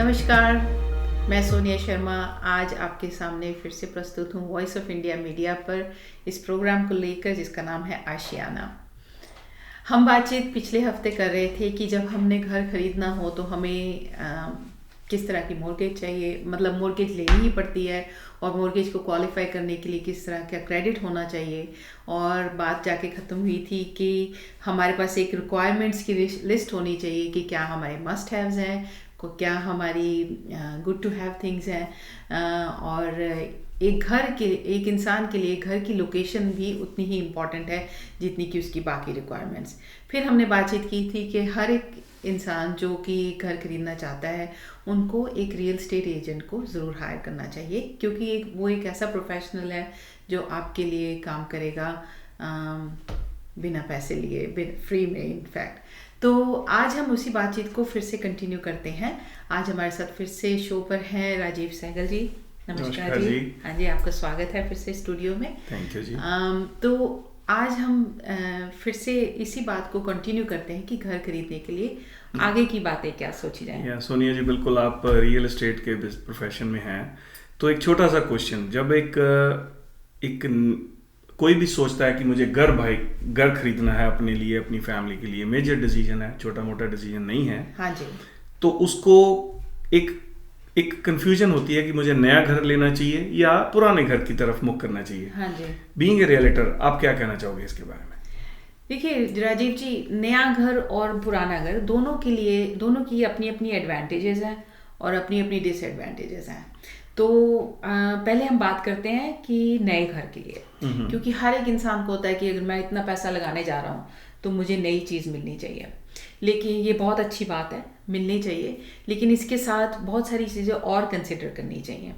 नमस्कार, मैं सोनिया शर्मा आज आपके सामने फिर से प्रस्तुत हूँ वॉइस ऑफ इंडिया मीडिया पर इस प्रोग्राम को लेकर जिसका नाम है आशियाना। हम बातचीत पिछले हफ्ते कर रहे थे कि जब हमने घर खरीदना हो तो हमें किस तरह की मॉर्गेज चाहिए, मतलब मॉर्गेज लेनी ही पड़ती है और मॉर्गेज को क्वालिफाई करने के लिए किस तरह का क्रेडिट होना चाहिए। और बात जाके ख़त्म हुई थी कि हमारे पास एक रिक्वायरमेंट्स की लिस्ट होनी चाहिए कि क्या हमारे मस्ट हैव्स हैं, क्या हमारी गुड टू हैव थिंग्स हैं, और एक इंसान के लिए घर की लोकेशन भी उतनी ही इम्पॉर्टेंट है जितनी कि उसकी बाकी रिक्वायरमेंट्स। फिर हमने बातचीत की थी कि हर एक इंसान जो कि घर खरीदना चाहता है उनको एक रियल एस्टेट एजेंट को ज़रूर हायर करना चाहिए, क्योंकि वो एक ऐसा प्रोफेशनल है जो आपके लिए काम करेगा बिना पैसे लिए, फ्री में इनफैक्ट। तो आज हम उसी बातचीत को फिर से कंटिन्यू करते हैं। आज हमारे साथ फिर से शो पर हैं राजीव सहगल जी। नमस्कार जी। हाँ जी, आपका स्वागत है फिर से स्टूडियो में। थैंक यू जी। तो आज हम फिर से इसी बात को कंटिन्यू करते हैं कि घर खरीदने के लिए आगे की बातें क्या सोची जाए। सोनिया जी, बिल्कुल आप रियल एस्टेट के प्रोफेशन में हैं, तो एक छोटा सा क्वेश्चन, जब एक कोई भी सोचता है कि मुझे घर खरीदना है अपने लिए, अपनी फैमिली के लिए, मेजर डिसीजन है, छोटा मोटा डिसीजन नहीं है। हाँ जी। तो उसको एक कंफ्यूजन होती है कि मुझे नया घर लेना चाहिए या पुराने घर की तरफ मुख करना चाहिए। हाँ जी। बीइंग ए रियलिटर, आप क्या कहना चाहोगे इसके बारे में? देखिए राजीव जी, नया घर और पुराना घर दोनों की अपनी अपनी एडवांटेजेस हैं और अपनी अपनी डिसएडवांटेजेस हैं। तो पहले हम बात करते हैं कि नए घर के लिए, क्योंकि हर एक इंसान को होता है कि अगर मैं इतना पैसा लगाने जा रहा हूँ तो मुझे नई चीज़ मिलनी चाहिए। लेकिन ये बहुत अच्छी बात है, मिलनी चाहिए, लेकिन इसके साथ बहुत सारी चीज़ें और कंसिडर करनी चाहिए।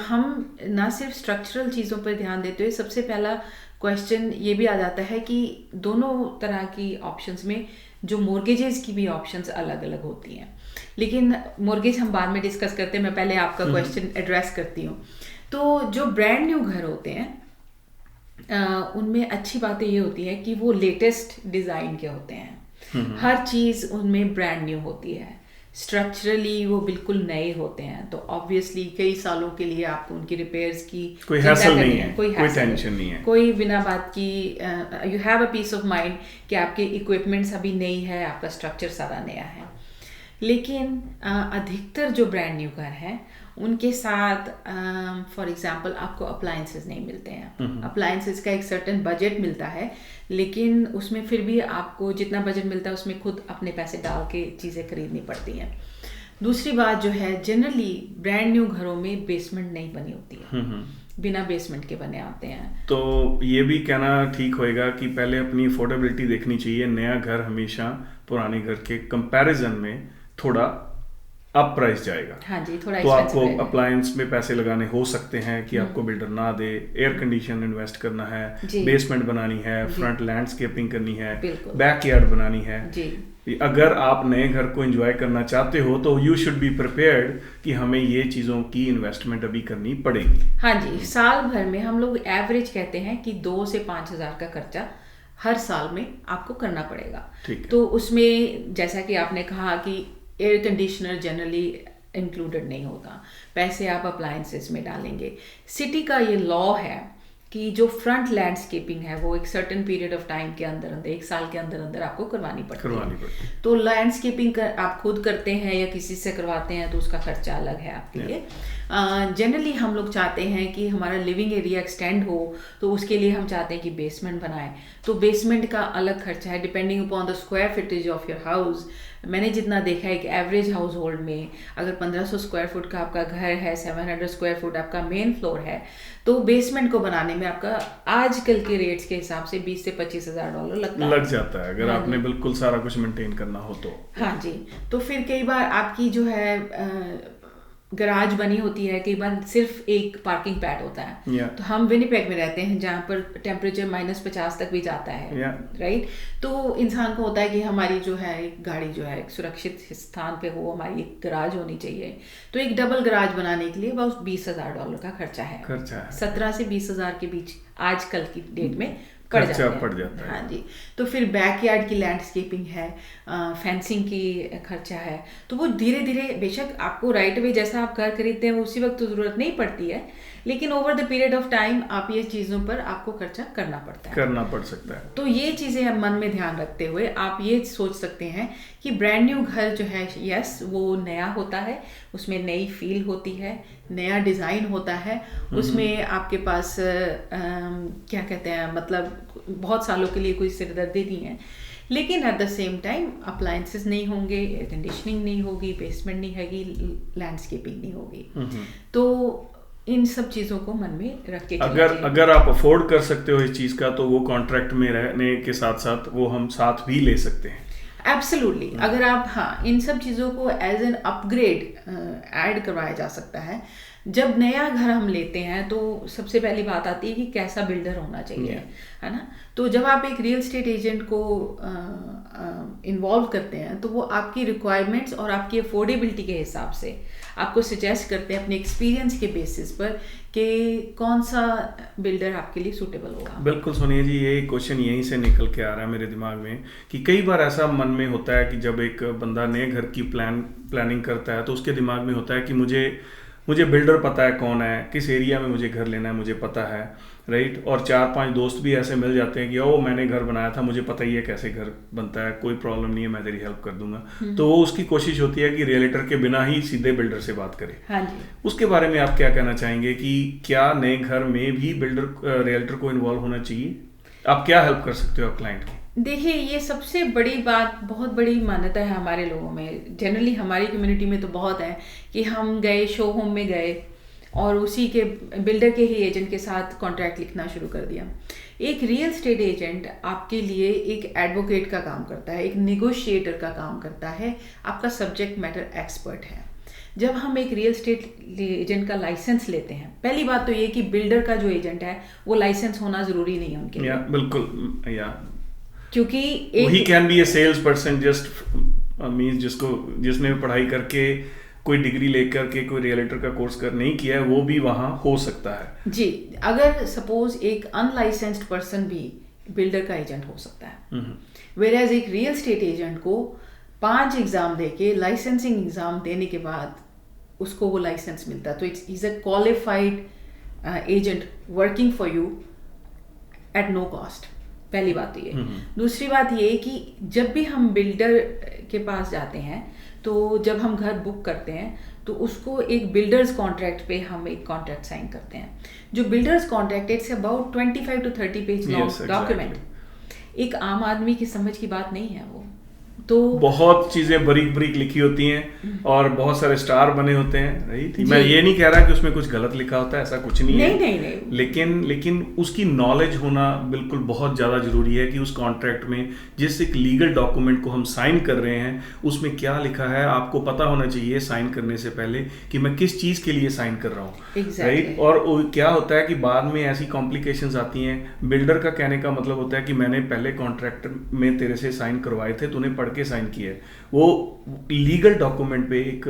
हम ना सिर्फ स्ट्रक्चरल चीज़ों पर ध्यान देते हुए सबसे पहला क्वेश्चन ये भी आ जाता है कि दोनों तरह की ऑप्शंस में जो मॉर्गेजेस की भी ऑप्शंस अलग अलग होती हैं। लेकिन मॉर्गेज हम बाद में डिस्कस करते हैं, मैं पहले आपका क्वेश्चन एड्रेस करती हूँ। तो जो ब्रांड न्यू घर होते हैं उनमें अच्छी बातें ये होती है कि वो लेटेस्ट डिज़ाइन के होते हैं। हर चीज़ उनमें ब्रांड न्यू होती है, स्ट्रक्चरली वो बिल्कुल नए होते हैं। तो ऑब्वियसली कई सालों के लिए आपको उनकी रिपेयर्स की कोई हैसल नहीं है, कोई टेंशन नहीं है, कोई बिना बात की you have a piece of mind कि आपके इक्विपमेंट्स अभी नई है, आपका स्ट्रक्चर सारा नया है। लेकिन अधिकतर जो ब्रांड न्यू घर हैं उनके साथ फॉर एग्जांपल आपको अप्लायंसेस नहीं मिलते हैं। अप्लायंसेस का एक सर्टेन बजट मिलता है, लेकिन उसमें फिर भी आपको जितना बजट मिलता है उसमें खुद अपने पैसे डाल के चीज़ें खरीदनी पड़ती हैं। दूसरी बात जो है, जनरली ब्रांड न्यू घरों में बेसमेंट नहीं बनी होती है, बिना बेसमेंट के बने आते हैं। तो ये भी कहना ठीक होएगा कि पहले अपनी अफोर्डेबिलिटी देखनी चाहिए। नया घर हमेशा पुराने घर के कंपैरिजन में थोड़ा अप प्राइस जाएगा। हाँ जी, थोड़ा तो आपको अप्लायंस में पैसे लगाने हो सकते हैं कि आपको बिल्डर ना दे, एयर कंडीशन इन्वेस्ट करना है, बेसमेंट बनानी है, फ्रंट लैंडस्केपिंग करनी है, बैकयार्ड बनानी है जी। अगर आप नए घर को एंजॉय करना चाहते हो तो यू शुड बी प्रिपेयर्ड कि हमें ये चीज़ों की इन्वेस्टमेंट अभी करनी पड़ेगी। हाँ जी, साल भर में हम लोग एवरेज कहते हैं कि 2 से 5 हज़ार का खर्चा हर साल में आपको करना पड़ेगा। ठीक है। तो उसमें जैसा कि आपने कहा कि एयर कंडीशनर जनरली इंक्लूडेड नहीं होता, पैसे आप अप्लायंसेस में डालेंगे। सिटी का ये लॉ है कि जो फ्रंट लैंडस्केपिंग है वो एक सर्टेन पीरियड ऑफ टाइम के अंदर एक साल के अंदर आपको करवानी पड़ती है। तो लैंडस्केपिंग आप खुद करते हैं या किसी से करवाते हैं तो उसका खर्चा अलग है आपके लिए। जनरली हम लोग चाहते हैं कि हमारा लिविंग एरिया एक्सटेंड हो, तो उसके लिए हम चाहते हैं कि बेसमेंट बनाएं। तो बेसमेंट का अलग खर्चा है depending upon the square footage of your house. मैंने जितना देखा है कि एवरेज हाउस होल्ड में अगर 1500 स्क्वायर फुट का आपका घर है, 700 स्क्वायर फुट आपका मेन फ्लोर है, तो बेसमेंट को बनाने में आपका आजकल के रेट्स के हिसाब से 20 से 25 हज़ार डॉलर लग जाता है, अगर आपने बिल्कुल सारा कुछ मेंटेन करना हो तो। हाँ जी। तो फिर कई बार आपकी जो है गराज बनी होती है, कई बार सिर्फ एक पार्किंग पैड होता है। तो हम विनिपेग में रहते हैं जहाँ पर टेम्परेचर -50 तक भी जाता है, राइट। तो इंसान को होता है कि हमारी जो है गाड़ी जो है सुरक्षित स्थान पे हो, हमारी एक गराज होनी चाहिए। तो एक डबल गराज बनाने के लिए बस $20,000 का खर्चा है। 17 से 20 हज़ार के बीच आजकल की डेट में पड़ जाता है। हाँ जी, तो फिर बैकयार्ड की लैंडस्केपिंग है, फेंसिंग की खर्चा है, तो वो धीरे धीरे, बेशक आपको राइट अवे जैसा आप घर खरीदते हैं उसी वक्त तो ज़रूरत नहीं पड़ती है, लेकिन over the period of time आप ये चीज़ों पर आपको खर्चा करना पड़ सकता है। तो ये चीज़ें हम मन में ध्यान रखते हुए आप ये सोच सकते हैं कि ब्रांड न्यू घर जो है, यस वो नया होता है, उसमें नई फील होती है, नया डिज़ाइन होता है, उसमें आपके पास क्या कहते हैं, मतलब बहुत सालों के लिए कोई सिरदर्दी नहीं है, लेकिन at the same time appliances नहीं होंगे, एयर कंडीशनिंग नहीं होगी, बेसमेंट नहीं होगी, लैंडस्केपिंग नहीं होगी। तो इन सब चीज़ों को मन में रख के अगर आप अफोर्ड कर सकते हो इस चीज़ का, तो वो कॉन्ट्रैक्ट में रहने के साथ साथ वो हम साथ भी ले सकते हैं। एब्सोल्युटली, अगर आप, हाँ, इन सब चीज़ों को एज एन अपग्रेड ऐड करवाया जा सकता है। जब नया घर हम लेते हैं तो सबसे पहली बात आती है कि कैसा बिल्डर होना चाहिए, है ना। तो जब आप एक रियल एस्टेट एजेंट को इन्वॉल्व करते हैं तो वो आपकी रिक्वायरमेंट्स और आपकी अफोर्डेबिलिटी के हिसाब से आपको सजेस्ट करते हैं अपने एक्सपीरियंस के बेसिस पर कि कौन सा बिल्डर आपके लिए सूटेबल होगा। बिल्कुल सोनिया जी, ये क्वेश्चन यहीं से निकल के आ रहा है मेरे दिमाग में कि कई बार ऐसा मन में होता है कि जब एक बंदा नए घर की प्लानिंग करता है तो उसके दिमाग में होता है कि मुझे बिल्डर पता है कौन है, किस एरिया में मुझे घर लेना है मुझे पता है, राइट। और 4-5 दोस्त भी ऐसे मिल जाते हैं कि ओ मैंने घर बनाया था, मुझे पता ही है कैसे घर बनता है, कोई प्रॉब्लम नहीं है, मैं तेरी हेल्प कर दूंगा। तो वो उसकी कोशिश होती है कि रियल्टर के बिना ही सीधे बिल्डर से बात करे। हाँ जी। उसके बारे में आप क्या कहना चाहेंगे कि क्या नए घर में भी रियल्टर को इन्वॉल्व होना चाहिए? आप क्या हेल्प कर सकते हो आप क्लाइंट की? देखिए, ये सबसे बड़ी बात, बहुत बड़ी मान्यता है हमारे लोगों में, जनरली हमारी कम्युनिटी में तो बहुत है कि हम गए शो होम में गए और उसी के बिल्डर के ही एजेंट के साथ कॉन्ट्रैक्ट लिखना शुरू कर दिया। एक रियल एस्टेट एजेंट आपके लिए एक एडवोकेट का काम करता है, एक नेगोशिएटर का काम करता है, आपका सब्जेक्ट मैटर एक्सपर्ट है। जब हम एक रियल एस्टेट एजेंट का लाइसेंस लेते हैं, पहली बात तो ये कि बिल्डर का जो एजेंट है वो लाइसेंस होना ज़रूरी नहीं है उनके लिए। बिल्कुल, क्योंकि he can be a sales person, just means जिसने पढ़ाई करके कोई डिग्री लेकर के कोई रियल्टर का कोर्स नहीं किया है वो भी वहाँ हो सकता है जी। अगर सपोज एक अनलाइसेंस्ड पर्सन भी बिल्डर का एजेंट हो सकता है, वेयरएज एक रियल एस्टेट एजेंट को 5 एग्जाम देके, लाइसेंसिंग एग्जाम देने के बाद उसको वो लाइसेंस मिलता है, तो it's is a qualified agent working for you at no cost. पहली बात तो ये। दूसरी बात ये कि जब भी हम बिल्डर के पास जाते हैं तो जब हम घर बुक करते हैं तो उसको एक बिल्डर्स कॉन्ट्रैक्ट पे हम एक कॉन्ट्रैक्ट साइन करते हैं। जो builders contract, it's about 25 to 30 page long document. एक आम आदमी की समझ की बात नहीं है वो, तो बहुत चीजें बारीक बारीक लिखी होती हैं और बहुत सारे स्टार बने होते हैं, राइट। मैं ये नहीं कह रहा कि उसमें कुछ गलत लिखा होता है, ऐसा कुछ नहीं है। नहीं। लेकिन उसकी नॉलेज होना बिल्कुल बहुत ज़्यादा ज़रूरी है कि उस कॉन्ट्रैक्ट में जिस एक लीगल डॉक्यूमेंट को हम साइन कर रहे हैं उसमें क्या लिखा है, आपको पता होना चाहिए साइन करने से पहले कि मैं किस चीज़ के लिए साइन कर रहा हूँ, राइट। और क्या होता है कि बाद में ऐसी कॉम्प्लिकेशंस आती हैं। बिल्डर का कहने का मतलब होता है कि मैंने पहले कॉन्ट्रैक्ट में तेरे से साइन करवाए थे, तूने पढ़ के साइन किया है। वो लीगल डॉक्यूमेंट पे एक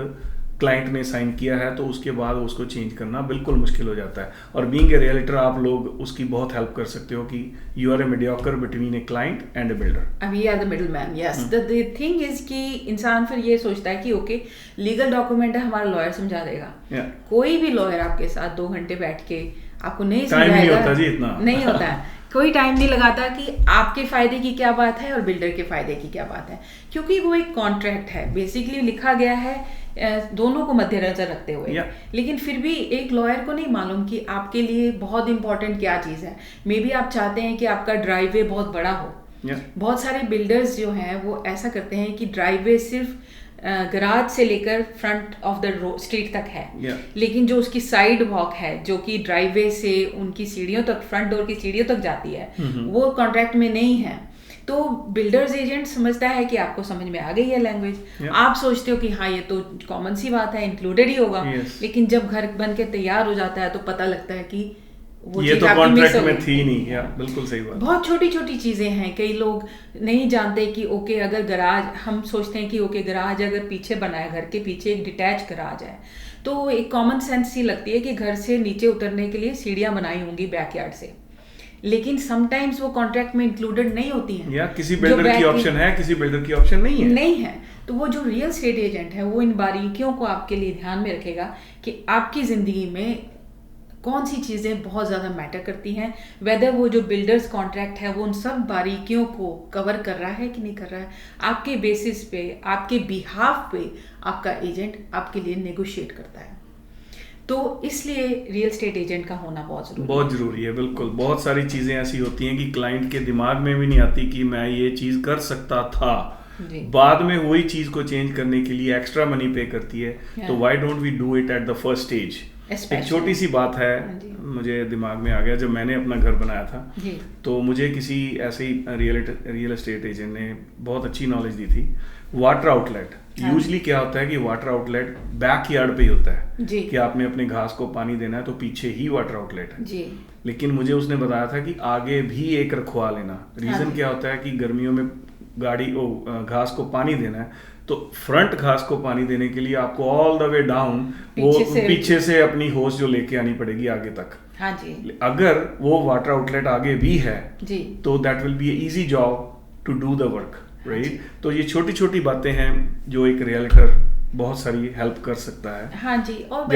क्लाइंट ने साइन किया है तो उसके बाद उसको चेंज करना बिल्कुल मुश्किल हो जाता है। और बीइंग ए रियल्टर आप लोग उसकी बहुत हेल्प कर सकते हो कि you are a mediocre between a client and a builder. अब we are the middle man, yes. The thing is कि इंसान फिर ये सोचता है कि ओके लीगल डॉक्यूमेंट है, हमारा लॉयर समझा देगा। कोई भी लॉयर आपके साथ 2 घंटे बैठ के आपको नहीं समझाएगा, नहीं होता जी, इतना नहीं होता है। कोई टाइम नहीं लगाता कि आपके फायदे की क्या बात है और बिल्डर के फायदे की क्या बात है, क्योंकि वो एक कॉन्ट्रैक्ट है, बेसिकली लिखा गया है दोनों को मद्देनजर रखते हुए। लेकिन फिर भी एक लॉयर को नहीं मालूम कि आपके लिए बहुत इंपॉर्टेंट क्या चीज़ है। मे बी आप चाहते हैं कि आपका ड्राइववे बहुत बड़ा हो। बहुत सारे बिल्डर्स जो हैं वो ऐसा करते हैं कि ड्राइववे सिर्फ गराज से लेकर फ्रंट ऑफ द स्ट्रीट तक है, लेकिन जो उसकी साइड वॉक है जो कि ड्राइववे से उनकी सीढ़ियों तक, फ्रंट डोर की सीढ़ियों तक जाती है, वो कॉन्ट्रैक्ट में नहीं है। तो बिल्डर्स एजेंट समझता है कि आपको समझ में आ गई है लैंग्वेज, आप सोचते हो कि हाँ ये तो कॉमन सी बात है, इंक्लूडेड ही होगा। लेकिन जब घर बन के तैयार हो जाता है तो पता लगता है कि वो ये तो कॉन्ट्रैक्ट में थी नहीं। या बिल्कुल सही बात। बहुत छोटी छोटी चीजें हैं, कई लोग नहीं जानते कि ओके अगर गराज, हम सोचते हैं कि ओके गराज अगर पीछे बना है, घर के पीछे एक डिटैच गराज है, तो एक कॉमन सेंस सी लगती है कि घर से नीचे उतरने के लिए सीढ़ियां बनाई होंगी बैकयार्ड से, लेकिन समटाइम्स वो कॉन्ट्रैक्ट में इंक्लूडेड नहीं होती हैं, या किसी बिल्डर की ऑप्शन है, किसी बिल्डर की ऑप्शन नहीं है। तो वो जो रियल एस्टेट एजेंट है वो इन बारीकियों को आपके लिए ध्यान में रखेगा कि आपकी ज़िंदगी में कौन सी चीज़ें बहुत ज़्यादा मैटर करती हैं, वेदर वो जो बिल्डर्स कॉन्ट्रैक्ट है वो उन सब बारीकियों को कवर कर रहा है कि नहीं कर रहा है। आपके बेसिस पे, आपके बिहाफ पे आपका एजेंट आपके लिए नेगोशिएट करता है। तो इसलिए रियल एस्टेट एजेंट का होना बहुत ज़रूरी है। बिल्कुल, बहुत सारी चीज़ें ऐसी होती हैं कि क्लाइंट के दिमाग में भी नहीं आती कि मैं ये चीज़ कर सकता था, बाद में वही चीज़ को चेंज करने के लिए एक्स्ट्रा मनी पे करती है। तो why don't we do it at the first stage. एक छोटी सी बात है, मुझे दिमाग में आ गया, जब मैंने अपना घर बनाया था तो मुझे किसी ऐसे ही रियल एस्टेट एजेंट ने बहुत अच्छी नॉलेज दी थी। वाटर आउटलेट, यूजली क्या होता है कि वाटर आउटलेट बैक यार्ड पे ही होता है कि आपने अपने घास को पानी देना है तो पीछे ही वाटर आउटलेट है। लेकिन मुझे उसने बताया था कि आगे भी एक रखवा लेना। रीजन क्या होता है कि गर्मियों में घास को पानी देना है तो फ्रंट घास को पानी देने के लिए आपको ऑल द वे डाउन वो पीछे से अपनी होस जो लेके आनी पड़ेगी आगे तक। हाँ जी। अगर वो वाटर आउटलेट आगे भी है तो that will be a easy job to do the work, right. तो ये छोटी छोटी बातें हैं जो एक रियल्टर बहुत सारी हेल्प कर सकता है। हाँ जी। और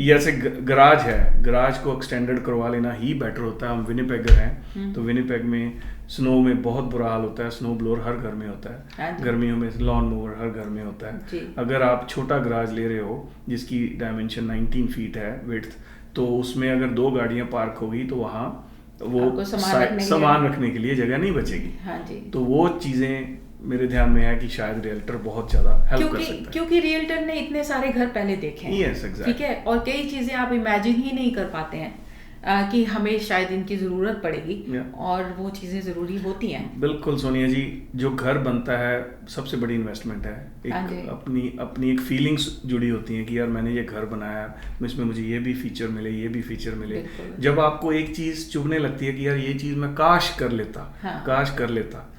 जैसे गराज है, गराज को एक्सटेंडेड करवा लेना ही बेटर होता है। हम विनिपेगर हैं तो विनिपेग में स्नो में बहुत बुरा हाल होता है, स्नो ब्लोअर हर घर में होता है, गर्मियों में लॉन मोवर हर घर में होता है। अगर आप छोटा गराज ले रहे हो जिसकी डायमेंशन 19 फीट है विड्थ, तो उसमें अगर 2 गाड़ियां पार्क होगी तो वहाँ वो सामान रखने के लिए जगह नहीं बचेगी। हाँ जी। तो वो चीज़ें मेरे ध्यान में है कि शायद रियल्टर बहुत ज़्यादा हेल्प कर सकता है, क्योंकि रियल्टर ने इतने सारे घर पहले देखे हैं। Yes, exactly. ठीक है, और कई चीज़ें आप इमेजिन ही नहीं कर पाते हैं कि हमें शायद इनकी ज़रूरत पड़ेगी, और वो चीज़ें ज़रूरी होती हैं। बिल्कुल सोनिया जी, जो घर बनता है सबसे बड़ी इन्वेस्टमेंट है। एक अपनी एक फीलिंग्स जुड़ी होती हैं कि यार मैंने ये घर बनाया, इसमें मुझे ये भी फीचर मिले, ये भी फीचर मिले। जब आपको एक चीज़ चुभने लगती है कि यार ये चीज़ मैं काश कर लेता,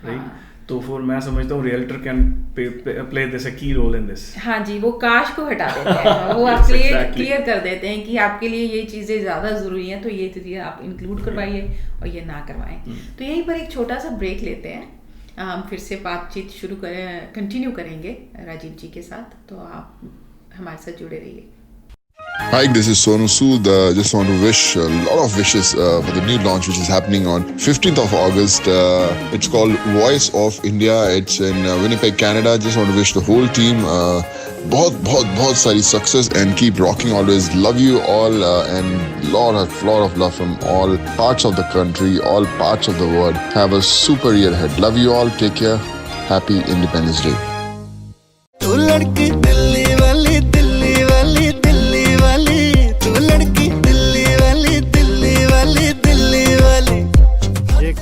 राइट, तो फिर मैं समझता हूँ realtor can play this a की रोल इन दिस। हाँ जी, वो काश को हटा देते हैं, वो आपके लिए क्लियर कर देते हैं कि आपके लिए ये चीज़ें ज़्यादा ज़रूरी हैं, तो ये चीज़ें आप इंक्लूड करवाइए और ये ना करवाएं। तो यहीं पर एक छोटा सा ब्रेक लेते हैं, हम फिर से बातचीत कंटिन्यू करेंगे राजीव जी के साथ, तो आप हमारे साथ जुड़े रहिए। Hi, this is Sonu Sood. Just want to wish a lot of wishes for the new launch which is happening on 15th of August. It's called Voice of India. It's in Winnipeg, Canada. Just want to wish the whole team बहुत सारी success and keep rocking always. Love you all and lot of love from all parts of the country, all parts of the world. Have a super year ahead. Love you all. Take care. Happy Independence Day.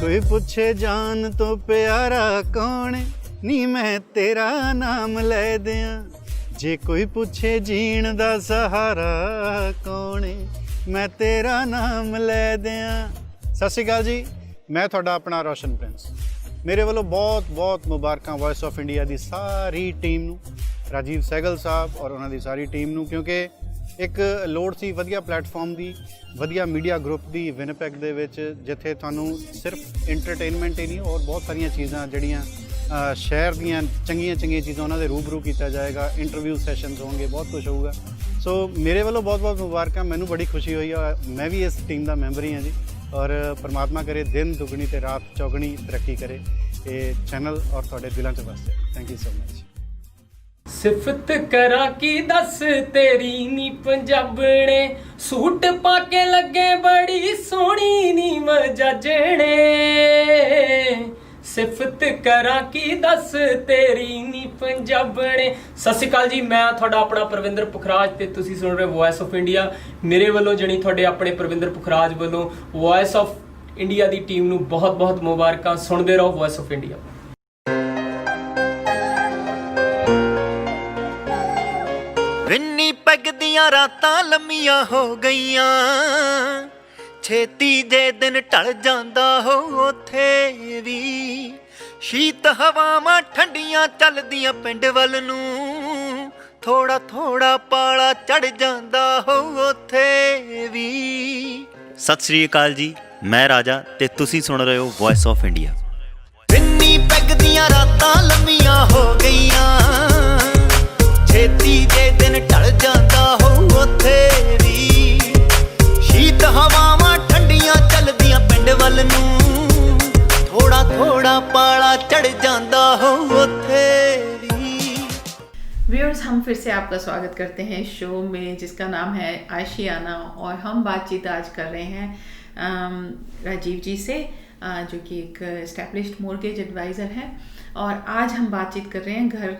कोई पूछे जान तो प्यारा कौन नी मैं तेरा नाम ले दियां, जे कोई पूछे जीण दा सहारा कौन मैं तेरा नाम ले दियां। सत श्री अकाल जी, मैं तुहाडा अपना रोशन प्रिंस। मेरे वालों बहुत मुबारकां वॉइस ऑफ इंडिया की सारी टीम नूं, राजीव सहगल साहब और उन्होंने सारी टीम नूं, क्योंकि एक लोड़ सी वधिया प्लेटफॉर्म की, वधिया मीडिया ग्रुप की विनिपेग दे विच, जिथे तुहानूं सिर्फ इंटरटेनमेंट ही नहीं और बहुत सारिया चीज़ां जिहड़ियां शहर दियां चंगियां चीज़ां उन्होंने रूबरू किया जाएगा, इंटरव्यू सैशनस होंगे, बहुत कुछ होगा। सो मेरे वालों बहुत मुबारकां, मैनूं बड़ी खुशी हुई है, मैं भी इस टीम का मैंबर ही हाँ जी। और परमात्मा करे दिन दुगनी ते रात चौगनी तरक्की करे ये चैनल और तुहाडे दिलों च बस जाए। Thank you so much. सिफत करा की दस तेरी नी पंजाबणे, सूट पाके लगे बड़ी सोहनी नी मजाजणे। सिफत करा की दस तेरी नी पंजाबणे। सत श्री अकाल जी, मैं तुहाडा अपना परविंदर पुखराज ते तुसीं सुन रहे वॉइस ऑफ इंडिया। मेरे वालों जणी तुहाडे अपने परविंदर पुखराज वालों voice of India the team नूं बहुत मुबारकां। सुनदे रहो वॉइस ऑफ इंडिया। विनिपेग दियां रातां लम्मियां हो गईयां, छेती जे दिन ढल जांदा हो उत्थे भी। शीत हवावां ठंडियां चलदियां पिंड वल नूं, थोड़ा पाला चढ़ जांदा हो उत्थे भी। ਸਤਿ ਸ੍ਰੀ ਅਕਾਲ ਜੀ, ਮੈਂ ਰਾਜਾ ਤੇ ਤੁਸੀਂ ਸੁਣ ਰਹੇ ਹੋ ਵੌਇਸ ਆਫ ਇੰਡੀਆ। ਇੰਨੀ ਪੈਗ ਦੀਆਂ ਰਾਤਾਂ ਲੰਮੀਆਂ ਹੋ ਗਈਆਂ, ਛੇਤੀ ਜੇ ਦਿਨ ਢਲ ਜਾਂਦਾ ਹੋ ਉੱਥੇ ਵੀ, ਸ਼ੀਤ ਹਵਾਵਾਂ ਠੰਡੀਆਂ ਚੱਲਦੀਆਂ ਪਿੰਡ ਵੱਲ ਨੂੰ, ਥੋੜਾ ਥੋੜਾ ਪਾਲਾ ਚੜ ਜਾਂਦਾ हो ਉੱਥੇ भी। व्यूअर्स, हम फिर से आपका स्वागत करते हैं शो में जिसका नाम है आशियाना, और हम बातचीत आज कर रहे हैं राजीव जी से, जो कि एक एस्टैब्लिश्ड मॉर्गेज एडवाइज़र हैं। और आज हम बातचीत कर रहे हैं घर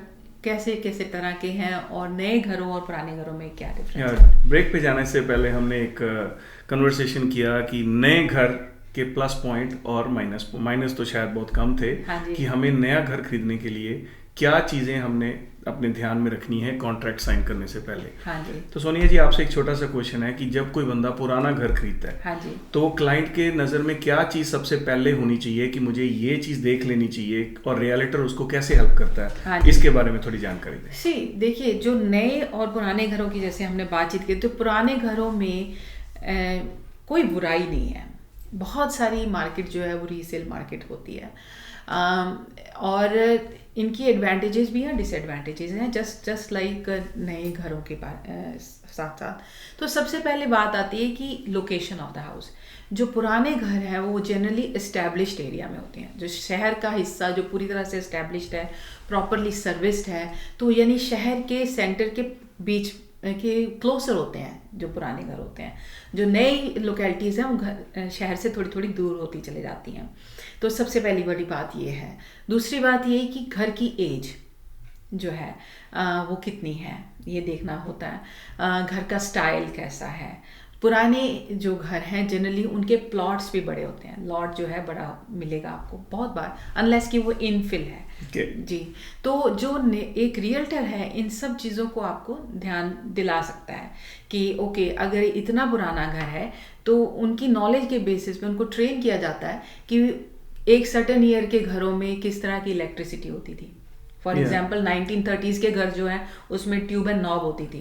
कैसे कैसे तरह के हैं और नए घरों और पुराने घरों में क्या डिफरेंस है। ब्रेक पे जाने से पहले हमने एक कन्वर्सेशन किया कि नए घर के प्लस पॉइंट और माइनस तो शायद बहुत कम थे, कि हमें नया घर खरीदने के लिए क्या चीज़ें हमने अपने ध्यान में रखनी है कॉन्ट्रैक्ट साइन करने से पहले। हाँ जी। तो सोनिया जी, आपसे एक छोटा सा क्वेश्चन है कि जब कोई बंदा पुराना घर खरीदता है, हाँ जी, तो क्लाइंट के नज़र में क्या चीज़ सबसे पहले होनी चाहिए कि मुझे ये चीज़ देख लेनी चाहिए, और रियलिटर उसको कैसे हेल्प करता है? हाँ, इसके बारे में थोड़ी जानकारी दें। सी देखिए, जो नए और पुराने घरों की जैसे हमने बातचीत की, तो पुराने घरों में कोई बुराई नहीं है। बहुत सारी मार्केट जो है वो रीसेल मार्केट होती है, और इनकी एडवांटेजेस भी हैं, डिसएडवांटेजेस हैं, जस्ट लाइक नए घरों के साथ साथ। तो सबसे पहले बात आती है कि लोकेशन ऑफ द हाउस। जो पुराने घर हैं वो जनरली इस्टेब्लिश्ड एरिया में होते हैं, जो शहर का हिस्सा जो पूरी तरह से इस्टेब्लिश्ड है, प्रॉपरली सर्विस्ड है, तो यानी शहर के सेंटर के बीच के क्लोजर होते हैं जो पुराने घर होते हैं। जो नई लोकेलिटीज़ हैं वो घर शहर से थोड़ी थोड़ी दूर होती चली जाती हैं। तो सबसे पहली बड़ी बात ये है। दूसरी बात ये कि घर की एज जो है वो कितनी है ये देखना होता है। घर का स्टाइल कैसा है। पुराने जो घर हैं जनरली उनके प्लॉट्स भी बड़े होते हैं, लॉट जो है बड़ा मिलेगा आपको बहुत बार, अनलेस कि वो इनफिल है। जी, तो जो एक रियल्टर है इन सब चीज़ों को आपको ध्यान दिला सकता है कि ओके, अगर इतना पुराना घर है तो उनकी नॉलेज के बेसिस पे उनको ट्रेन किया जाता है कि एक सर्टेन ईयर के घरों में किस तरह की इलेक्ट्रिसिटी होती थी। फॉर एग्जाम्पल 1930s के घर जो हैं उसमें ट्यूब एंड नॉब होती थी।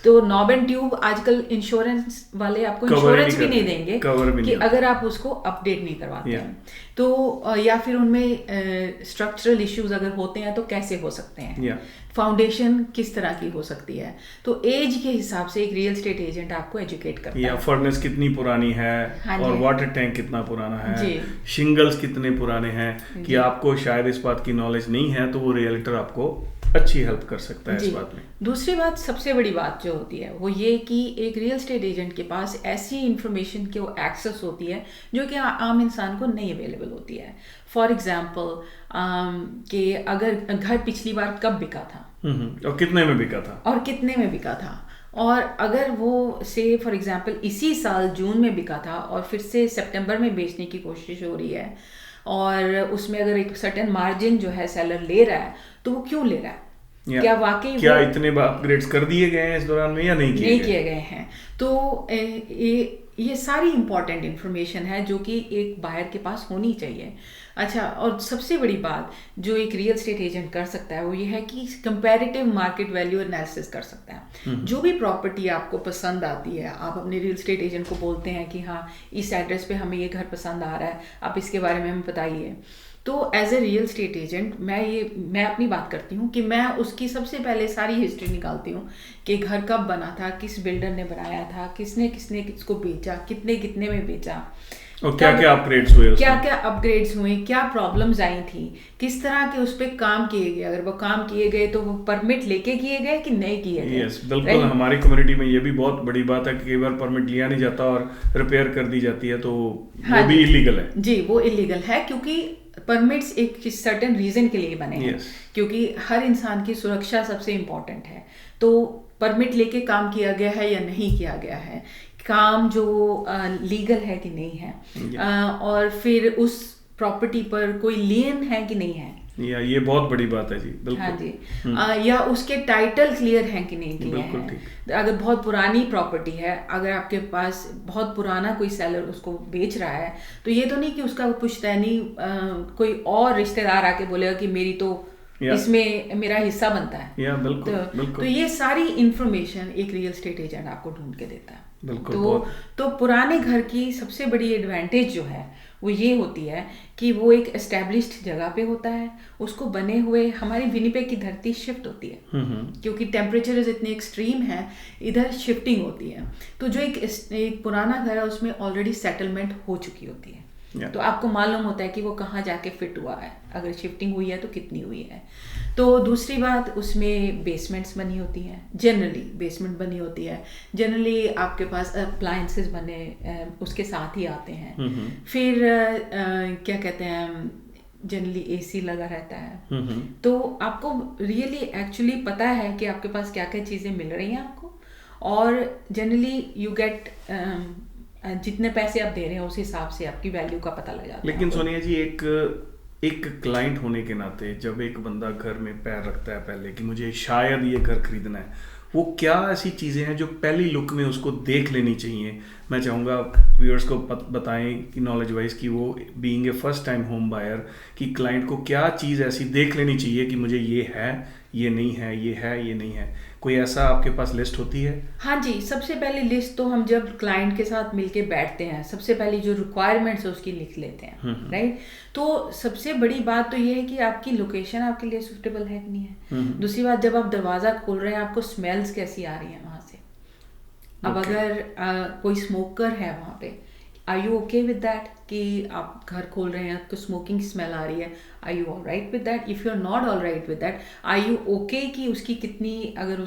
तो नॉब एंड ट्यूब आजकल इंश्योरेंस वाले आपको इंश्योरेंस भी नहीं देंगे कि अगर आप उसको अपडेट नहीं करवाते हैं तो, या फिर उनमें स्ट्रक्चरल इश्यूज अगर होते हैं तो कैसे हो सकते हैं, फाउंडेशन किस तरह की हो सकती है। तो एज के हिसाब से एक रियल एस्टेट एजेंट आपको एजुकेट करता है। फर्नेस कितनी पुरानी है, और वाटर टैंक कितना पुराना है, शिंगल्स कितने पुराने हैं, कि आपको शायद इस बात की नॉलेज नहीं है तो वो रियलिटर आपको अच्छी हेल्प कर सकता है इस बात में। दूसरी बात, सबसे बड़ी बात जो होती है वो ये कि एक रियल एस्टेट एजेंट के पास ऐसी इंफॉर्मेशन की एक्सेस होती है जो कि आम इंसान को नहीं अवेलेबल होती है। फॉर एग्जाम्पल कि अगर घर पिछली बार कब बिका था और कितने में बिका था, और अगर वो से फॉर एग्जाम्पल इसी साल जून में बिका था और फिर से सितंबर में बेचने की कोशिश हो रही है, और उसमें अगर एक सर्टेन मार्जिन जो है सेलर ले रहा है तो वो क्यों ले रहा है, क्या वाकई इतने अपग्रेड्स कर दिए गए हैं इस दौरान में या नहीं किए गए हैं। तो ये सारी इंपॉर्टेंट इन्फॉर्मेशन है जो कि एक बायर के पास होनी चाहिए। अच्छा, और सबसे बड़ी बात जो एक रियल एस्टेट एजेंट कर सकता है वो ये है कि कंपैरेटिव मार्केट वैल्यू एनालिसिस कर सकता है। जो भी प्रॉपर्टी आपको पसंद आती है, आप अपने रियल एस्टेट एजेंट को बोलते हैं कि हाँ इस एड्रेस पे हमें ये घर पसंद आ रहा है, आप इसके बारे में हमें बताइए। तो as a real estate agent मैं अपनी बात करती हूँ कि मैं उसकी सबसे पहले सारी हिस्ट्री निकालती हूँ कि घर कब बना था, किस बिल्डर ने बनाया था, किसने किसको बेचा, कितने में बेचा, और क्या अपग्रेड्स हुए, क्या प्रॉब्लम्स आई थी, किस तरह के उस पर काम किए गए, अगर वो काम किए गए तो वो परमिट लेके किए गए कि नहीं किए गए। बिल्कुल, हमारी कम्युनिटी में ये भी बहुत बड़ी बात है कि कई बार परमिट लिया नहीं जाता और रिपेयर कर दी जाती है, तो वो भी इलीगल है। जी, वो इलीगल है क्योंकि परमिट्स एक सर्टेन रीजन के लिए बने हैं, क्योंकि हर इंसान की सुरक्षा सबसे इम्पोर्टेंट है। तो परमिट लेके काम किया गया है या नहीं किया गया है, काम जो लीगल है कि नहीं है, और फिर उस प्रॉपर्टी पर कोई लियन है कि नहीं है, ये बहुत बड़ी बात है जी। बिल्कुल। हाँ जी। या उसके टाइटल क्लियर हैं कि नहीं किए हैं। अगर बहुत पुरानी प्रॉपर्टी है, अगर आपके पास बहुत पुराना कोई सेलर उसको बेच रहा है, तो ये तो नहीं कि उसका पुश्तैनी कोई और रिश्तेदार आके बोलेगा कि मेरी तो इसमें मेरा हिस्सा बनता है। बिल्कुल। तो ये सारी इंफॉर्मेशन एक रियल एस्टेट एजेंट आपको ढूंढ के देता है। बिल्कुल। तो पुराने घर की सबसे बड़ी एडवांटेज जो है वो ये होती है कि वो एक एस्टेब्लिश्ड जगह पे होता है, उसको बने हुए हमारी विनिपेग की धरती शिफ्ट होती है क्योंकि टेम्परेचर इतने एक्सट्रीम है, इधर शिफ्टिंग होती है। तो जो एक पुराना घर है उसमें ऑलरेडी सेटलमेंट हो चुकी होती है। तो आपको मालूम होता है कि वो कहाँ जाके फिट हुआ है, अगर शिफ्टिंग हुई है तो कितनी हुई है। तो दूसरी बात, उसमें बेसमेंट्स बनी होती हैं, जनरली बेसमेंट बनी होती है, जनरली आपके पास अप्लायंसेस बने उसके साथ ही आते हैं। फिर क्या कहते हैं, जनरली एसी लगा रहता है। तो आपको रियली एक्चुअली पता है कि आपके पास क्या क्या चीज़ें मिल रही हैं आपको, और जनरली यू गेट जितने पैसे आप दे रहे हैं उस हिसाब से आपकी वैल्यू का पता लग जाता है। लेकिन सोनिया जी, एक क्लाइंट होने के नाते जब एक बंदा घर में पैर रखता है पहले कि मुझे शायद ये घर खरीदना है, वो क्या ऐसी चीज़ें हैं जो पहली लुक में उसको देख लेनी चाहिए? मैं चाहूँगा व्यूअर्स को बताएं कि नॉलेज वाइज कि वो being a first time home buyer कि क्लाइंट को क्या चीज़ ऐसी देख लेनी चाहिए कि मुझे ये है, ये नहीं है, ये है, ये नहीं है। कोई ऐसा आपके पास लिस्ट होती है? हाँ जी, सबसे पहले लिस्ट तो हम जब क्लाइंट के साथ मिलके बैठते हैं, सबसे पहले जो रिक्वायरमेंट्स है उसकी लिख लेते हैं, राइट। तो सबसे बड़ी बात तो ये है कि आपकी लोकेशन आपके लिए सूटेबल है कि नहीं है। दूसरी बात, जब आप दरवाज़ा खोल रहे हैं आपको स्मेल्स कैसी आ रही हैं वहाँ से। अब अगर कोई स्मोकर है वहाँ पे, are you okay with that कि आप घर खोल रहे हैं आपको स्मोकिंग स्मेल आ रही है, are you all right with that? If you are not all right with that, are you okay कि उसकी कितनी, अगर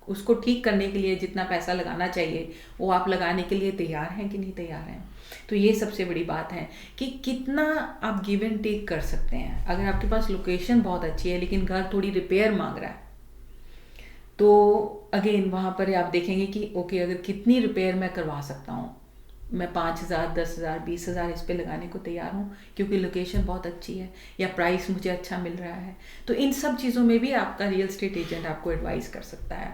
उसको ठीक करने के लिए जितना पैसा लगाना चाहिए वो आप लगाने के लिए तैयार हैं कि नहीं तैयार हैं? तो ये सबसे बड़ी बात है कि कितना आप गिव एंड टेक कर सकते हैं। अगर आपके पास लोकेशन बहुत अच्छी है लेकिन घर थोड़ी रिपेयर मांग रहा है, तो अगेन वहाँ पर आप देखेंगे कि ओके, अगर कितनी रिपेयर मैं करवा सकता हूँ, मैं 5,000, 10,000, 20,000 इस पे लगाने को तैयार हूँ क्योंकि लोकेशन बहुत अच्छी है या प्राइस मुझे अच्छा मिल रहा है। तो इन सब चीज़ों में भी आपका रियल एस्टेट एजेंट आपको एडवाइस कर सकता है।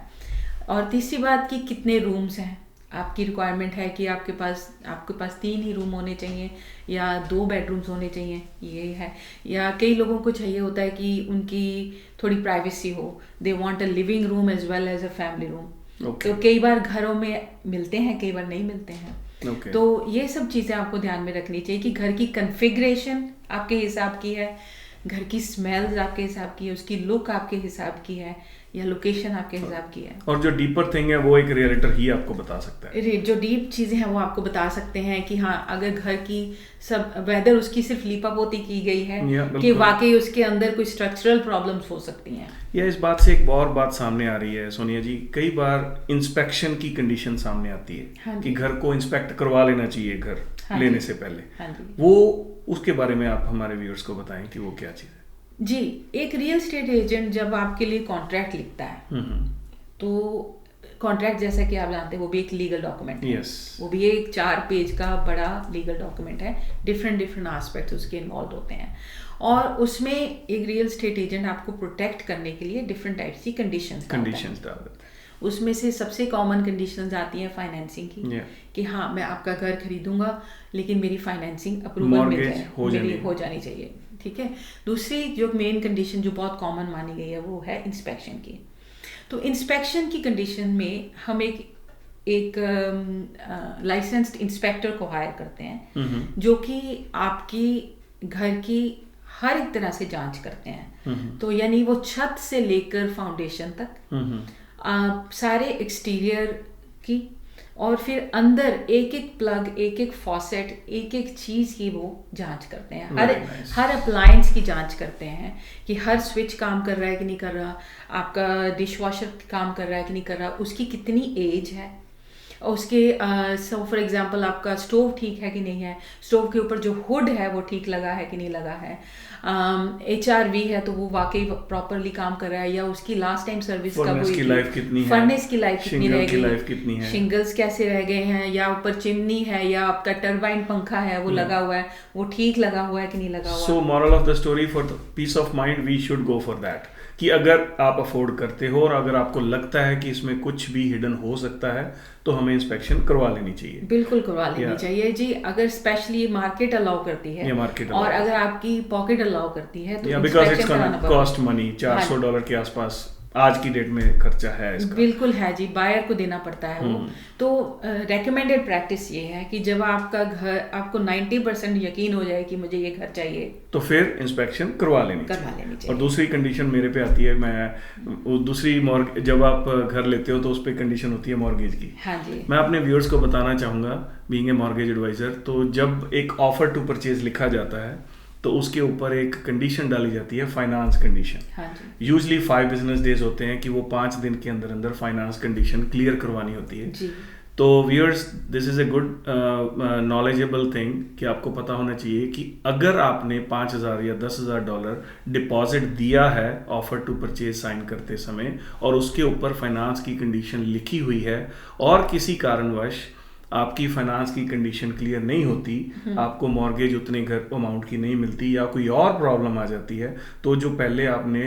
और तीसरी बात कि कितने रूम्स हैं, आपकी रिक्वायरमेंट है कि आपके पास 3 ही रूम होने चाहिए या 2 बेडरूम्स होने चाहिए, ये है। या कई लोगों को चाहिए होता है कि उनकी थोड़ी प्राइवेसी हो, they want a living room as well as a family room. तो कई बार घरों में मिलते हैं, कई बार नहीं मिलते हैं। तो ये सब चीज़ें आपको ध्यान में रखनी चाहिए कि घर की कन्फिग्रेशन आपके हिसाब की है, घर की स्मेल्स आपके हिसाब की है, उसकी लुक आपके हिसाब की है, या लोकेशन आपके हिसाब की है। और जो डीपर थिंग है वो एक रियलिटर ही आपको बता सकता है। जो डीप चीज़ें हैं वो आपको बता सकते हैं कि हाँ, अगर घर की सब वेदर उसकी सिर्फ लीपापोती की गई है कि वाकई उसके अंदर कोई स्ट्रक्चरल प्रॉब्लम्स हो सकती हैं। या इस बात से एक और बात सामने आ रही है सोनिया जी, कई बार इंस्पेक्शन की कंडीशन सामने आती है कि घर को इंस्पेक्ट करवा लेना चाहिए घर लेने से पहले। वो उसके बारे में आप हमारे व्यूअर्स को बताएं कि वो क्या चीज़ है। जी, एक रियल एस्टेट एजेंट जब आपके लिए कॉन्ट्रैक्ट लिखता है तो कॉन्ट्रैक्ट, जैसा कि आप जानते हैं, वो भी एक लीगल डॉक्यूमेंट है। वो भी एक 4 पेज का बड़ा लीगल डॉक्यूमेंट है। डिफरेंट एस्पेक्ट्स उसके इन्वॉल्व होते हैं और उसमें एक रियल एस्टेट एजेंट आपको प्रोटेक्ट करने के लिए डिफरेंट टाइप्स की कंडीशंस डालता है। उसमें से सबसे कॉमन कंडीशंस आती हैं फाइनेंसिंग की, कि हाँ, मैं आपका घर खरीदूंगा लेकिन मेरी फाइनेंसिंग अप्रूवल मिल जाए, मेरी हो जानी चाहिए, ठीक है। दूसरी जो मेन कंडीशन जो बहुत कॉमन मानी गई है वो है इंस्पेक्शन की। तो इंस्पेक्शन की कंडीशन में हम एक लाइसेंस्ड इंस्पेक्टर को हायर करते हैं जो कि आपकी घर की हर एक तरह से जांच करते हैं। तो यानी वो छत से लेकर फाउंडेशन तक सारे एक्सटीरियर की, और फिर अंदर एक एक प्लग, एक एक फॉसेट, एक एक चीज़ की वो जांच करते हैं। हर अप्लायंस की जांच करते हैं कि हर स्विच काम कर रहा है कि नहीं कर रहा, आपका डिश वॉशर काम कर रहा है कि नहीं कर रहा, उसकी कितनी एज है, उसके सो फॉर एग्जांपल आपका स्टोव ठीक है कि नहीं है, स्टोव के ऊपर जो हुड है वो ठीक लगा है कि नहीं लगा है, HRV है तो वो वाकई प्रॉपरली काम कर रहा है, या उसकी लास्ट टाइम सर्विस का कोई फर्नेस की लाइफ कितनी रह गई, शिंगल्स कैसे रह गए हैं, या ऊपर चिमनी है या आपका टरबाइन पंखा है वो लगा हुआ है, वो ठीक लगा हुआ है कि नहीं लगा हुआ। So moral of the story, for peace of mind we should go for that, कि अगर आप अफोर्ड करते हो और अगर आपको लगता है कि इसमें कुछ भी हिडन हो सकता है तो हमें इंस्पेक्शन करवा लेनी चाहिए। बिल्कुल करवा लेनी चाहिए जी, अगर स्पेशली मार्केट अलाउ करती है, और अगर आपकी पॉकेट अलाउ करती है तो बिकॉज इट्स inspection कराना कॉस्ट मनी $400 के आसपास आज की डेट में खर्चा है इसका। बिल्कुल है जी, बायर को देना पड़ता है वो। तो रेकमेंडेड प्रैक्टिस ये है कि जब आपका घर, आपको 90% यकीन हो जाए कि मुझे ये घर चाहिए, तो फिर इंस्पेक्शन करवा लेनी चाहिए। और दूसरी कंडीशन मेरे पे आती है, मैं दूसरी जब आप घर लेते हो तो उस पर कंडीशन होती है मॉर्गेज की। हाँ जी। मैं अपने व्यूअर्स को बताना चाहूँगा, बीइंग ए मॉर्गेज एडवाइजर, तो जब एक ऑफर टू परचेज लिखा जाता है तो उसके ऊपर एक कंडीशन डाली जाती है, फाइनेंस कंडीशन। हाँ जी। यूजली 5 बिजनेस डेज होते हैं कि वो 5 दिन के अंदर अंदर फाइनेंस कंडीशन क्लियर करवानी होती है जी। तो viewers, this is a good knowledgeable thing कि आपको पता होना चाहिए कि अगर आपने $5,000 या $10,000 डिपॉजिट दिया है ऑफर टू परचेज साइन करते समय, और उसके ऊपर फाइनेंस की कंडीशन लिखी हुई है, और किसी कारणवश आपकी फाइनेंस की कंडीशन क्लियर नहीं होती, आपको मॉर्गेज उतने घर अमाउंट की नहीं मिलती, या कोई और प्रॉब्लम आ जाती है, तो जो पहले आपने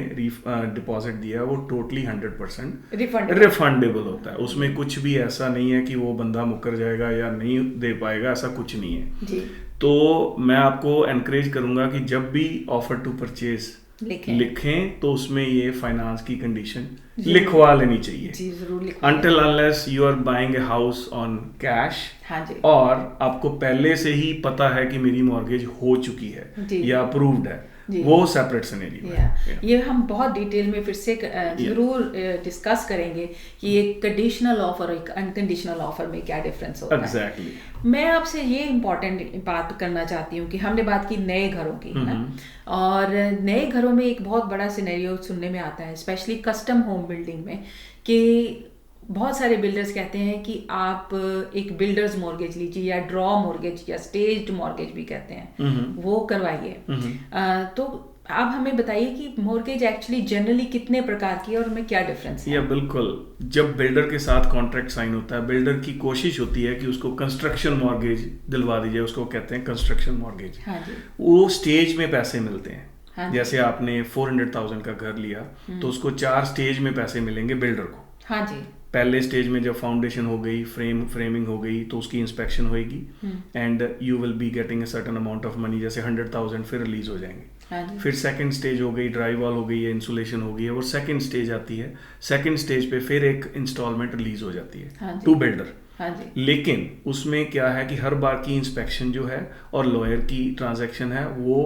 डिपॉजिट दिया है वो टोटली 100% रिफंडेबल होता है। उसमें कुछ भी ऐसा नहीं है कि वो बंदा मुकर जाएगा या नहीं दे पाएगा, ऐसा कुछ नहीं है जी। तो मैं आपको एनकरेज करूंगा कि जब भी ऑफर टू परचेज लिखें तो उसमें ये फाइनेंस की कंडीशन लिखवा लेनी चाहिए जी, जरूर until unless you are buying a house on cash। हाँ जी। और आपको पहले से ही पता है कि मेरी मॉर्गेज हो चुकी है या अप्रूव्ड है, वो सेपरेट सिनेरियो है। ये हम बहुत डिटेल में फिर से जरूर डिस्कस करेंगे कि एक कंडीशनल ऑफर और एक अनकंडीशनल ऑफर में क्या डिफरेंस होता है। एग्जैक्टली। मैं आपसे ये इम्पोर्टेंट बात करना चाहती हूँ कि हमने बात की नए घरों की, है ना, और नए घरों में एक बहुत बड़ा सिनेरियो सुनने में आता है, स्पेशली कस्टम होम बिल्डिंग में, कि बहुत सारे बिल्डर्स कहते हैं कि आप एक बिल्डर्स मॉर्गेज लीजिए, या ड्रॉ मॉर्गेज या स्टेज्ड मॉर्गेज भी कहते हैं, वो करवाइए। तो आप हमें बताइए कि मॉर्गेज एक्चुअली जनरली कितने प्रकार की है और उनमें क्या डिफरेंस है? या बिल्कुल, जब बिल्डर के साथ कॉन्ट्रैक्ट साइन होता है, बिल्डर की कोशिश होती है कि उसको कंस्ट्रक्शन मॉर्गेज दिलवा दीजिए, उसको कहते हैं कंस्ट्रक्शन मॉर्गेज। हाँ जी। वो स्टेज में पैसे मिलते हैं। हाँ, जैसे आपने 400,000 का घर लिया तो उसको 4 स्टेज में पैसे मिलेंगे बिल्डर को। हाँ जी। पहले स्टेज में जब फाउंडेशन हो गई, फ्रेमिंग हो गई, तो उसकी इंस्पेक्शन होगी and you will be getting a certain amount of money, जैसे 100,000 फिर रिलीज हो जाएंगे। हाँ, फिर सेकंड स्टेज हो गई, ड्राई वॉल हो गई है, इंसुलेशन हो गई है, वो सेकंड स्टेज आती है। सेकंड स्टेज पे फिर एक इंस्टॉलमेंट रिलीज हो जाती है टू बिल्डर। हाँ जी। लेकिन उसमें क्या है कि हर बार की इंस्पेक्शन जो है और लॉयर की ट्रांजैक्शन है वो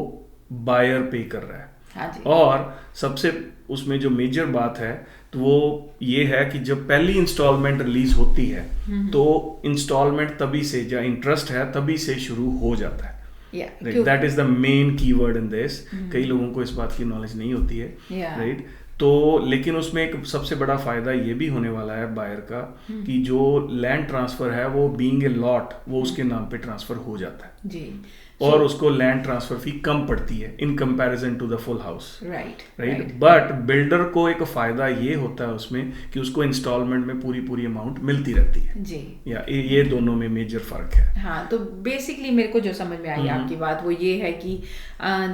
बायर पे कर रहा है। हाँ जी। और सबसे उसमें जो मेजर बात है तो वो ये है कि जब पहली इंस्टॉलमेंट रिलीज होती है तो इंस्टॉलमेंट तभी से, जो इंटरेस्ट है तभी से शुरू हो जाता है। That is the main keyword in this. कई लोगों को इस बात की नॉलेज नहीं होती है, राइट। तो लेकिन उसमें एक सबसे बड़ा फायदा ये भी होने वाला है बायर का कि जो लैंड ट्रांसफर है वो बीइंग ए लॉट, वो उसके नाम पे ट्रांसफर हो जाता है जी। और उसको लैंड ट्रांसफर फी कम पड़ती है in comparison to the full house, right. But builder को एक फायदा ये होता है उसमें कि उसको इंस्टॉलमेंट में पूरी अमाउंट मिलती रहती है जी। या ये दोनों में मेजर फर्क है। हाँ, तो बेसिकली मेरे को जो समझ में आई आपकी बात वो ये है कि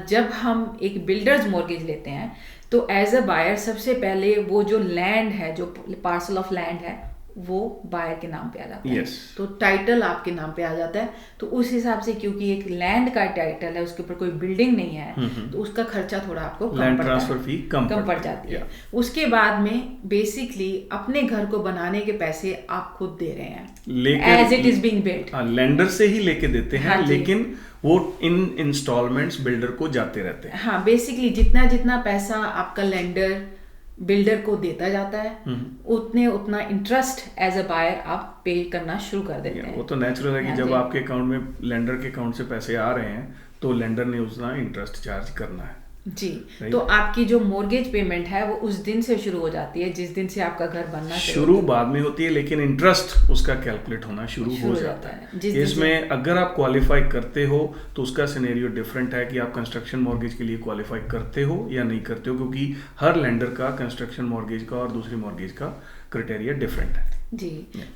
जब हम एक बिल्डर्स मॉर्गेज लेते हैं तो एज अ बायर सबसे पहले वो जो लैंड है, जो पार्सल ऑफ लैंड है, वो बायर के नाम पे आ जाता है। तो टाइटल आपके नाम पे आ जाता है। तो उस हिसाब से क्योंकि एक लैंड का टाइटल है, उसके ऊपर कोई बिल्डिंग नहीं है, तो उसका खर्चा थोड़ा आपको कम ट्रांसफर फी कम पड़ जाती है। उसके बाद में बेसिकली अपने घर को बनाने के पैसे आप खुद दे रहे हैं, as it is being built. Lender से ही लेके देते हैं, लेकिन वो इन इंस्टॉलमेंट्स बिल्डर को जाते रहते हैं। हाँ, बेसिकली जितना पैसा आपका लेंडर बिल्डर को देता जाता है उतना इंटरेस्ट एज अ बायर आप पे करना शुरू कर देते हैं। वो तो नेचुरल है कि जब आपके अकाउंट में लेंडर के अकाउंट से पैसे आ रहे हैं तो लेंडर ने उतना इंटरेस्ट चार्ज करना है जी। तो आपकी जो मॉर्गेज पेमेंट है वो उस दिन से शुरू हो जाती है जिस दिन से आपका घर बनना शुरू बाद में होती है, लेकिन इंटरेस्ट उसका कैलकुलेट होना शुरू हो जाता है। इसमें अगर आप क्वालिफाई करते हो तो उसका सिनेरियो डिफरेंट है कि आप कंस्ट्रक्शन मॉर्गेज के लिए क्वालिफाई करते हो या नहीं करते हो, क्योंकि हर लेंडर का कंस्ट्रक्शन मॉर्गेज का और दूसरी मॉर्गेज का क्राइटेरिया डिफरेंट है जी।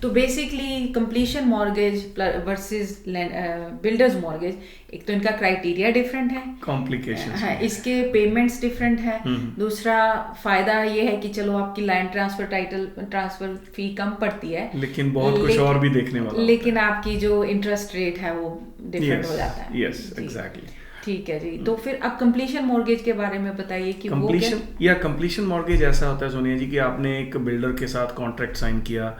तो basically completion mortgage versus builders mortgage, एक तो इनका क्राइटेरिया डिफरेंट है, कॉम्प्लिकेशन है, इसके पेमेंट्स डिफरेंट है। दूसरा फायदा ये है कि चलो आपकी land transfer title transfer fee कम पड़ती है, लेकिन बहुत कुछ और भी देखने वाला, लेकिन आपकी जो इंटरेस्ट रेट है वो डिफरेंट हो जाता है। Yes, exactly. ठीक है जी। तो फिर अब कंप्लीशन मॉर्गेज के बारे में बताइए कि कंप्लीशन मॉर्गेज ऐसा होता है सोनिया जी कि आपने एक बिल्डर के साथ कॉन्ट्रैक्ट साइन किया,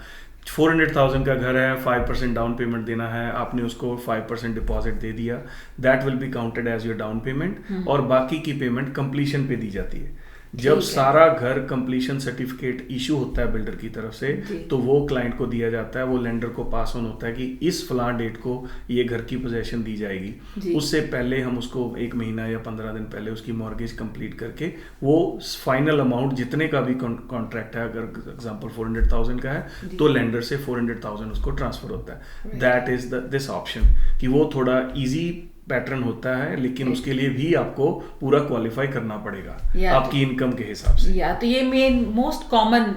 400,000 का घर है, 5% डाउन पेमेंट देना है, आपने उसको 5% डिपॉजिट दे दिया, that will be counted as your down payment, और बाकी की पेमेंट कंप्लीशन पे दी जाती है। जब सारा घर कंप्लीशन सर्टिफिकेट इशू होता है बिल्डर की तरफ से, तो वो क्लाइंट को दिया जाता है, वो लेंडर को पास ऑन होता है कि इस फलां डेट को ये घर की पोजेशन दी जाएगी। उससे पहले हम उसको 1 महीना या 15 दिन पहले उसकी मॉर्गेज कंप्लीट करके वो फाइनल अमाउंट जितने का भी कॉन्ट्रैक्ट है, अगर एग्जांपल 400,000 का है तो लेंडर से 400,000 उसको ट्रांसफर होता है। दैट इज दिस ऑप्शन कि वो थोड़ा ईजी पैटर्न होता है, लेकिन उसके लिए भी आपको पूरा क्वालिफाई करना पड़ेगा आपकी इनकम के हिसाब से। या तो ये main most common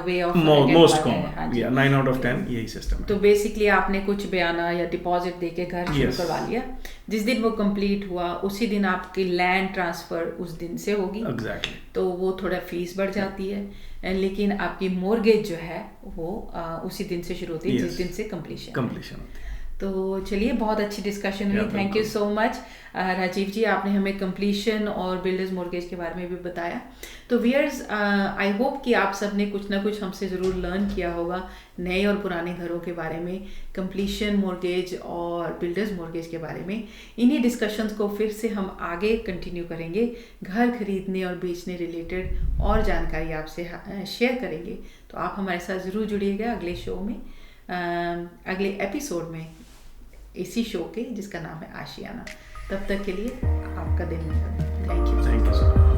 way of most common, 9 out of 10 यही सिस्टम है। तो बेसिकली आपने कुछ बयाना या डिपॉजिट देके घर शुरू करवा लिया, जिस दिन वो कंप्लीट हुआ उसी दिन आपकी लैंड ट्रांसफर उस दिन से होगी। एग्जैक्टली। तो वो थोड़ा फीस बढ़ जाती है, लेकिन आपकी मॉर्गेज जो है वो उसी दिन से शुरू होती है जिस दिन से कंप्लीशन होती है। तो चलिए, बहुत अच्छी डिस्कशन हुई। Thank you so much Rajeev ji, आपने हमें कंप्लीशन और बिल्डर्स मॉर्गेज के बारे में भी बताया। तो व्यूअर्स, आई होप कि आप सब ने कुछ ना कुछ हमसे ज़रूर लर्न किया होगा नए और पुराने घरों के बारे में, कंप्लीशन मॉर्गेज और बिल्डर्स मॉर्गेज के बारे में। इन्हीं डिस्कशंस को फिर से हम आगे कंटिन्यू करेंगे, घर खरीदने और बेचने रिलेटेड और जानकारी आपसे शेयर करेंगे। तो आप हमारे साथ ज़रूर जुड़िएगा अगले शो में, अगले एपिसोड में, इसी शो के जिसका नाम है आशियाना। तब तक के लिए आपका दिन। Thank you so much.